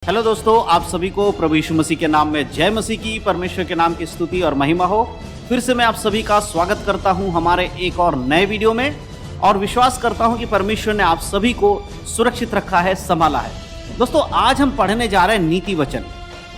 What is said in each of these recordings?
Hello दोस्तों, आप सभी को प्रभु यीशु मसीह के नाम में जय मसीह की। परमेश्वर के नाम की स्तुति और महिमा हो। फिर से मैं आप सभी का स्वागत करता हूं हमारे एक और नए वीडियो में, और विश्वास करता हूं कि परमेश्वर ने आप सभी को सुरक्षित रखा है, संभाला है। दोस्तों, आज हम पढ़ने जा रहे हैं नीति वचन।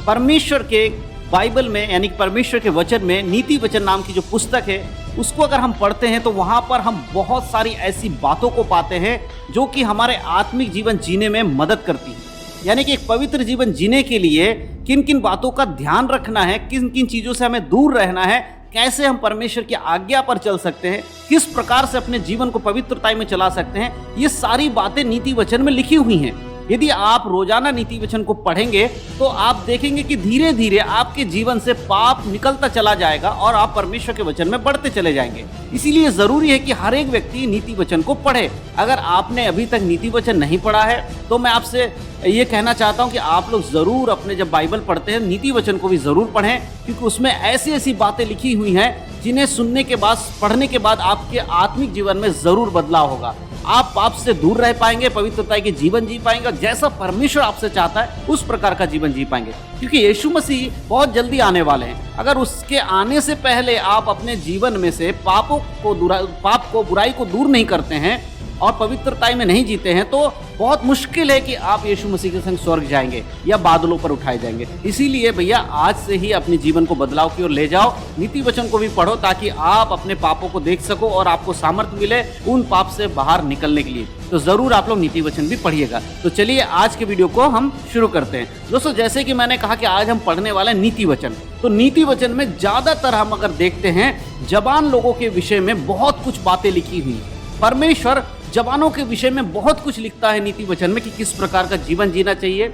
परमेश्वर के बाइबल में यानी कि परमेश्वर के वचन में नीति वचन नाम की जो पुस्तक है, उसको अगर हम पढ़ते हैं तो वहाँ पर हम बहुत सारी ऐसी बातों को पाते हैं जो कि हमारे आत्मिक जीवन जीने में मदद करती है। यानी कि एक पवित्र जीवन जीने के लिए किन किन बातों का ध्यान रखना है, किन किन चीज़ों से हमें दूर रहना है, कैसे हम परमेश्वर की आज्ञा पर चल सकते हैं, किस प्रकार से अपने जीवन को पवित्रता में चला सकते हैं, ये सारी बातें नीति वचन में लिखी हुई हैं। यदि आप रोजाना नीति वचन को पढ़ेंगे तो आप देखेंगे कि धीरे धीरे आपके जीवन से पाप निकलता चला जाएगा और आप परमेश्वर के वचन में बढ़ते चले जाएंगे। इसीलिए जरूरी है कि हर एक व्यक्ति नीति वचन को पढ़े। अगर आपने अभी तक नीति वचन नहीं पढ़ा है तो मैं आपसे ये कहना चाहता हूँ कि आप लोग जरूर अपने जब बाइबल पढ़ते हैं नीति वचन को भी जरूर पढ़ें, क्योंकि उसमें ऐसी ऐसी बातें लिखी हुई हैं जिन्हें सुनने के बाद, पढ़ने के बाद आपके आत्मिक जीवन में जरूर बदलाव होगा। आप पाप से दूर रह पाएंगे, पवित्रता के जीवन जी पाएंगे, जैसा परमेश्वर आपसे चाहता है उस प्रकार का जीवन जी पाएंगे। क्योंकि यीशु मसीह बहुत जल्दी आने वाले हैं। अगर उसके आने से पहले आप अपने जीवन में से पाप को, बुराई को दूर नहीं करते हैं और पवित्रता में नहीं जीते हैं, तो बहुत मुश्किल है कि आप यीशु मसीह के संग स्वर्ग जाएंगे या बादलों पर उठाए जाएंगे। इसीलिए भैया आज से ही अपने जीवन को बदलाव की ओर ले जाओ, नीति वचन को भी पढ़ो, ताकि आप अपने पापों को देख सको और आपको सामर्थ्य मिले उन पाप से बाहर निकलने के लिए। तो जरूर आप लोग नीति वचन भी पढ़िएगा। तो चलिए आज के वीडियो को हम शुरू करते हैं। दोस्तों, जैसे कि मैंने कहा कि आज हम पढ़ने वाले हैं नीति वचन। तो नीति वचन में ज्यादातर हम अगर देखते हैं, जवान लोगों के विषय में बहुत कुछ बातें लिखी हुई। परमेश्वर जवानों के विषय में बहुत कुछ लिखता है नीति वचन में कि किस प्रकार का जीवन जीना चाहिए,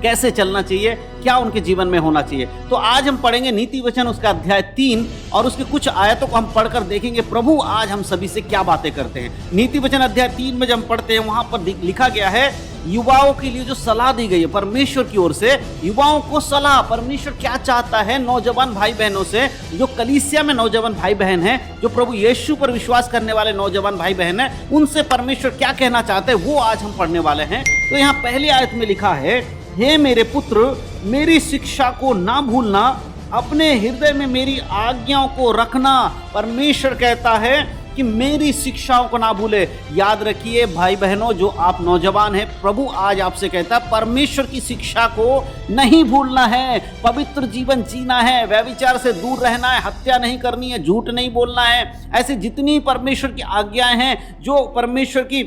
कैसे चलना चाहिए, क्या उनके जीवन में होना चाहिए। तो आज हम पढ़ेंगे नीति वचन उसका अध्याय 3 और उसके कुछ आयतों को हम पढ़कर देखेंगे प्रभु आज हम सभी से क्या बातें करते हैं। नीति वचन अध्याय 3 में जब हम पढ़ते हैं, वहां पर लिखा गया है युवाओं के लिए जो सलाह दी गई है परमेश्वर की ओर से। युवाओं को सलाह, परमेश्वर क्या चाहता है नौजवान भाई बहनों से, जो कलीसिया में नौजवान भाई बहन हैं, जो प्रभु यीशु पर विश्वास करने वाले नौजवान भाई बहन हैं, उनसे परमेश्वर क्या कहना चाहते हैं वो आज हम पढ़ने वाले हैं। तो यहाँ पहली आयत में लिखा है, हे मेरे पुत्र, मेरी शिक्षा को ना भूलना, अपने हृदय में मेरी आज्ञाओं को रखना। परमेश्वर कहता है कि मेरी शिक्षाओं को ना भूले। याद रखिए भाई बहनों, जो आप नौजवान हैं, प्रभु आज आपसे कहता है परमेश्वर की शिक्षा को नहीं भूलना है, पवित्र जीवन जीना है, व्यभिचार से दूर रहना है, हत्या नहीं करनी है, झूठ नहीं बोलना है। ऐसे जितनी परमेश्वर की आज्ञाएं हैं, जो परमेश्वर की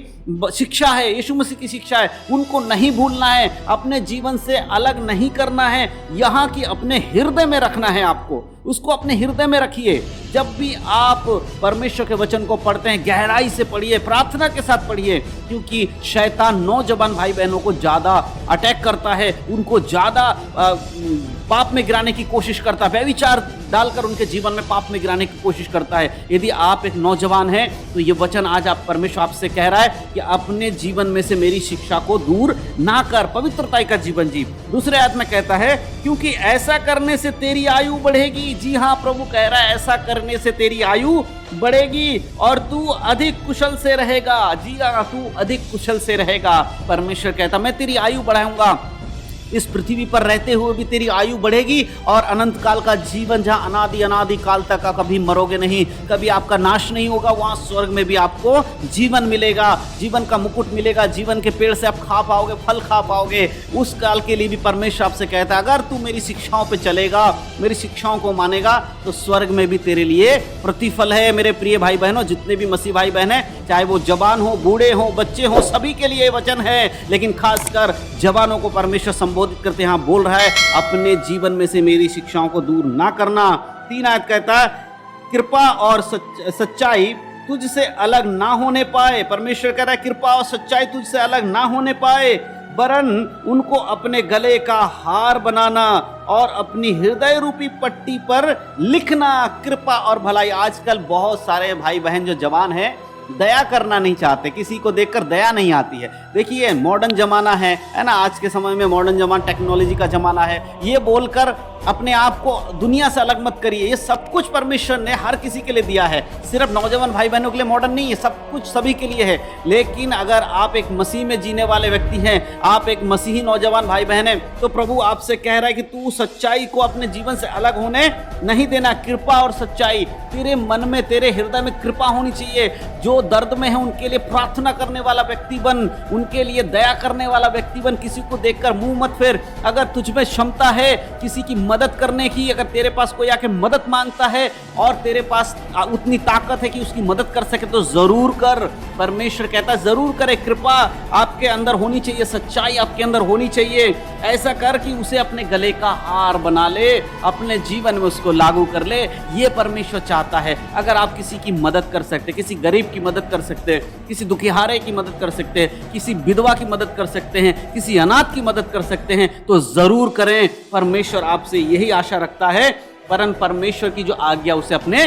शिक्षा है, यीशु मसीह की शिक्षा है, उनको नहीं भूलना है, अपने जीवन से अलग नहीं करना है, यहाँ की अपने हृदय में रखना है। आपको उसको अपने हृदय में रखिए। जब भी आप परमेश्वर के वचन को पढ़ते हैं, गहराई से पढ़िए, प्रार्थना के साथ पढ़िए, क्योंकि शैतान नौजवान भाई बहनों को ज़्यादा अटैक करता है, उनको ज़्यादा पाप में गिराने की कोशिश करता है, व्यभिचार डालकर उनके जीवन में पाप में गिराने की कोशिश करता है। यदि आप एक नौजवान हैं तो ये वचन आज आप परमेश्वर आपसे कह रहा है कि अपने जीवन में से मेरी शिक्षा को दूर ना कर, पवित्रता का जीवन जी। दूसरे आयत में कहता है, क्योंकि ऐसा करने से तेरी आयु बढ़ेगी। जी हाँ, प्रभु कह रहा है ऐसा करने से तेरी आयु बढ़ेगी और तू अधिक कुशल से रहेगा। जी हाँ, तू अधिक कुशल से रहेगा। परमेश्वर कहता मैं तेरी आयु बढ़ाऊंगा, इस पृथ्वी पर रहते हुए भी तेरी आयु बढ़ेगी और अनंत काल का जीवन, जहाँ अनादि काल तक का कभी मरोगे नहीं, कभी आपका नाश नहीं होगा, वहाँ स्वर्ग में भी आपको जीवन मिलेगा, जीवन का मुकुट मिलेगा, जीवन के पेड़ से आप खा पाओगे, फल खा पाओगे। उस काल के लिए भी परमेश्वर आपसे कहता है अगर तू मेरी शिक्षाओं पे चलेगा, मेरी शिक्षाओं को मानेगा, तो स्वर्ग में भी तेरे लिए प्रतिफल है। मेरे प्रिय भाई बहनों, जितने भी मसीह भाई बहन हैं, चाहे वो जवान हो, बूढ़े हो, बच्चे हो, सभी के लिए वचन है, लेकिन खासकर जवानों को परमेश्वर संबोधित करते हैं, बोल रहा है अपने जीवन में से मेरी शिक्षाओं को दूर ना करना। 3 आयत कहता है, कृपा और सच्चाई तुझसे अलग ना होने पाए। परमेश्वर कह रहा है कृपा और सच्चाई तुझसे अलग ना होने पाए, वरन उनको अपने गले का हार बनाना और अपनी हृदय रूपी पट्टी पर लिखना। कृपा और भलाई। आजकल बहुत सारे भाई बहन जो जवान हैं दया करना नहीं चाहते, किसी को देखकर दया नहीं आती है। देखिए मॉडर्न जमाना है ना, आज के समय में मॉडर्न जमाना, टेक्नोलॉजी का जमाना है, ये बोलकर अपने आप को दुनिया से अलग मत करिए। ये सब कुछ परमेश्वर ने हर किसी के लिए दिया है, सिर्फ नौजवान भाई बहनों के लिए मॉडर्न नहीं है, सब कुछ सभी के लिए है। लेकिन अगर आप एक मसीह में जीने वाले व्यक्ति हैं, आप एक मसीही नौजवान भाई बहन हैं, तो प्रभु आपसे कह रहा है कि तू सच्चाई को अपने जीवन से अलग होने नहीं देना। कृपा और सच्चाई तेरे मन में, तेरे हृदय में कृपा होनी चाहिए। जो दर्द में है उनके लिए प्रार्थना करने वाला व्यक्ति बन, उनके लिए दया करने वाला व्यक्ति बन। किसी को देखकर मुंह मत फेर। अगर तुझ में क्षमता है किसी की मदद करने की, अगर तेरे पास कोई आके मदद मांगता है और तेरे पास उतनी ताकत है कि उसकी मदद कर सके, तो जरूर कर। परमेश्वर कहता है जरूर करे। कृपा आपके अंदर होनी चाहिए, सच्चाई आपके अंदर होनी चाहिए। ऐसा कर कि उसे अपने गले का हार बना ले, अपने जीवन में उसको लागू कर ले। ये परमेश्वर चाहता है। अगर आप किसी की मदद कर सकते, किसी गरीब की मदद कर सकते, किसी दुखिहारे की मदद कर सकते, किसी विधवा की मदद कर सकते हैं, किसी अनाथ की मदद कर सकते हैं, तो जरूर करें। परमेश्वर आपसे यही आशा रखता है। परम परमेश्वर की जो आज्ञा उसे अपने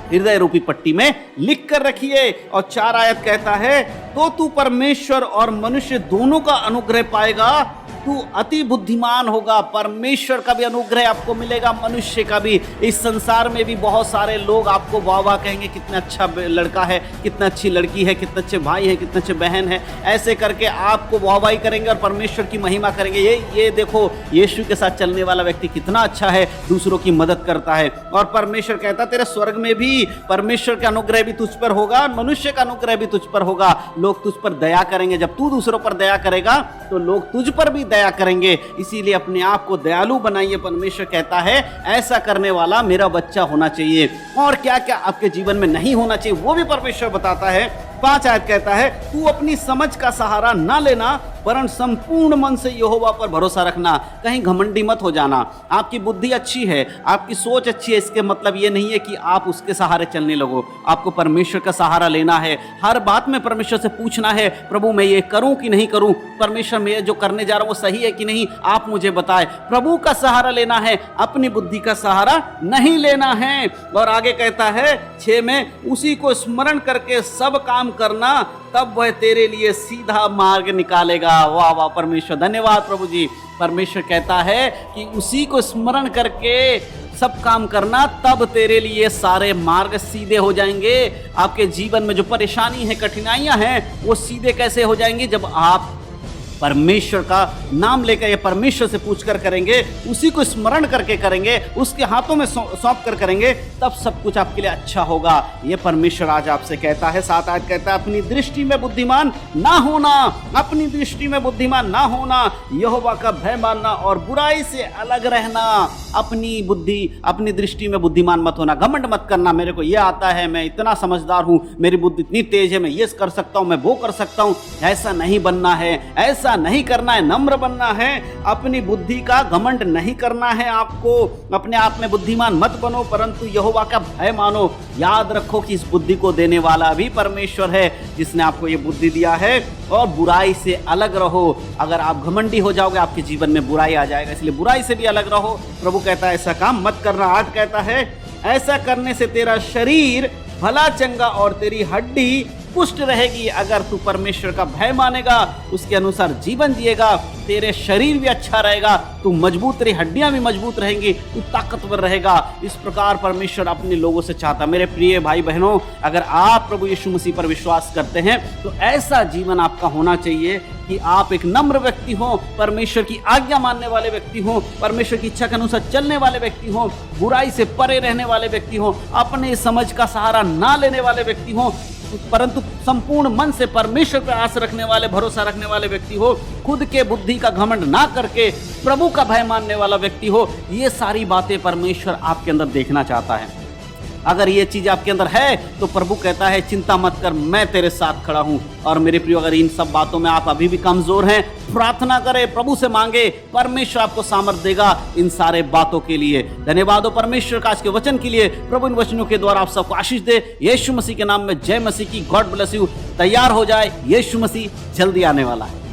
हृदय रूपी पट्टी में लिख कर रखिए। और 4 आयत कहता है, तो तू परमेश्वर और मनुष्य दोनों का अनुग्रह पाएगा, तू अति बुद्धिमान होगा। परमेश्वर का भी अनुग्रह आपको मिलेगा, मनुष्य का भी। इस संसार में भी बहुत सारे लोग आपको वाह वाह कहेंगे, कितना अच्छा लड़का है, कितना अच्छी लड़की है, कितने अच्छे भाई हैं, कितने अच्छे बहन है। ऐसे करके आपको वाहवाही करेंगे और परमेश्वर की महिमा करेंगे। ये देखो यीशु के साथ चलने वाला व्यक्ति कितना अच्छा है, दूसरों की मदद करता है। और परमेश्वर कहता तेरे स्वर्ग में भी परमेश्वर का अनुग्रह भी तुझ पर होगा, मनुष्य का अनुग्रह भी तुझ पर होगा। लोग तुझ पर दया करेंगे। जब तू दूसरों पर दया करेगा तो लोग तुझ पर भी दया करेंगे। इसीलिए अपने आप को दयालु बनाइए। परमेश्वर कहता है ऐसा करने वाला मेरा बच्चा होना चाहिए। और क्या क्या आपके जीवन में नहीं होना चाहिए वो भी परमेश्वर बताता है। 5 आयत कहता है, तू अपनी समझ का सहारा ना लेना, वरन संपूर्ण मन से यहोवा पर भरोसा रखना। कहीं घमंडी मत हो जाना। आपकी बुद्धि अच्छी है, आपकी सोच अच्छी है, इसके मतलब ये नहीं है कि आप उसके सहारे चलने लगो। आपको परमेश्वर का सहारा लेना है। हर बात में परमेश्वर से पूछना है, प्रभु मैं ये करूं कि नहीं करूं, परमेश्वर मैं जो करने जा रहा हूं वो सही है कि नहीं, आप मुझे बताएं। प्रभु का सहारा लेना है, अपनी बुद्धि का सहारा नहीं लेना है। और आगे कहता है 6 में, उसी को स्मरण करके सब काम करना, तब वह तेरे लिए सीधा मार्ग निकालेगा। वाह वाह परमेश्वर, धन्यवाद प्रभु जी। परमेश्वर कहता है कि उसी को स्मरण करके सब काम करना, तब तेरे लिए सारे मार्ग सीधे हो जाएंगे। आपके जीवन में जो परेशानी है, कठिनाइयां हैं, वो सीधे कैसे हो जाएंगी? जब आप परमेश्वर का नाम लेकर या परमेश्वर से पूछकर करेंगे, उसी को स्मरण करके करेंगे, उसके हाथों में सौंप कर करेंगे, तब सब कुछ आपके लिए अच्छा होगा। ये परमेश्वर आज आपसे कहता है। 7 आयत कहता है, अपनी दृष्टि में बुद्धिमान ना होना, अपनी दृष्टि में बुद्धिमान ना होना, यहोवा का भय मानना और बुराई से अलग रहना। अपनी बुद्धि, अपनी दृष्टि में बुद्धिमान मत होना। घमंड मत करना, मेरे को ये आता है, मैं इतना समझदार हूँ, मेरी बुद्धि इतनी तेज है, मैं ये कर सकता हूँ, मैं वो कर सकता हूँ। ऐसा नहीं बनना है, ऐसा नहीं करना है, नम्र बनना है। अपनी बुद्धि का घमंड नहीं करना है। आपको अपने आप में बुद्धिमान मत बनो, परंतु यहोवा का भय मानो। याद रखो कि इस बुद्धि को देने वाला भी परमेश्वर है, जिसने आपको ये बुद्धि दिया है। और बुराई से अलग रहो। अगर आप घमंडी हो जाओगे, आपके जीवन में बुराई आ जाएगा, इसलिए बुराई से भी अलग रहो। प्रभु कहता है ऐसा काम मत करना। 8 कहता है, ऐसा करने से तेरा शरीर भला चंगा और तेरी हड्डी पुष्ट रहेगी। अगर तू परमेश्वर का भय मानेगा, उसके अनुसार जीवन जिएगा, तेरे शरीर भी अच्छा रहेगा, तू मजबूत, तेरी हड्डियां भी मजबूत रहेंगी, तू ताकतवर रहेगा। इस प्रकार परमेश्वर अपने लोगों से चाहता। मेरे प्रिय भाई बहनों, अगर आप प्रभु यीशु मसीह पर विश्वास करते हैं तो ऐसा जीवन आपका होना चाहिए कि आप एक नम्र व्यक्ति हो, परमेश्वर की आज्ञा मानने वाले व्यक्ति हो, परमेश्वर की इच्छा के अनुसार चलने वाले व्यक्ति हो, बुराई से परे रहने वाले व्यक्ति हो, अपने समझ का सहारा ना लेने वाले व्यक्ति हो, परंतु संपूर्ण मन से परमेश्वर पर आस रखने वाले, भरोसा रखने वाले व्यक्ति हो, खुद के बुद्धि का घमंड ना करके प्रभु का भय मानने वाला व्यक्ति हो। ये सारी बातें परमेश्वर आपके अंदर देखना चाहता है। अगर ये चीज आपके अंदर है तो प्रभु कहता है चिंता मत कर, मैं तेरे साथ खड़ा हूं। और मेरे प्रियो, अगर इन सब बातों में आप अभी भी कमजोर हैं, प्रार्थना करें, प्रभु से मांगे, परमेश्वर आपको सामर्थ देगा इन सारे बातों के लिए। धन्यवाद हो परमेश्वर का आज के वचन के लिए। प्रभु इन वचनों के द्वारा आप सबको आशीष दे। यीशु मसीह के नाम में जय मसीह की। God bless you. तैयार हो जाए, यीशु मसीह जल्दी आने वाला है।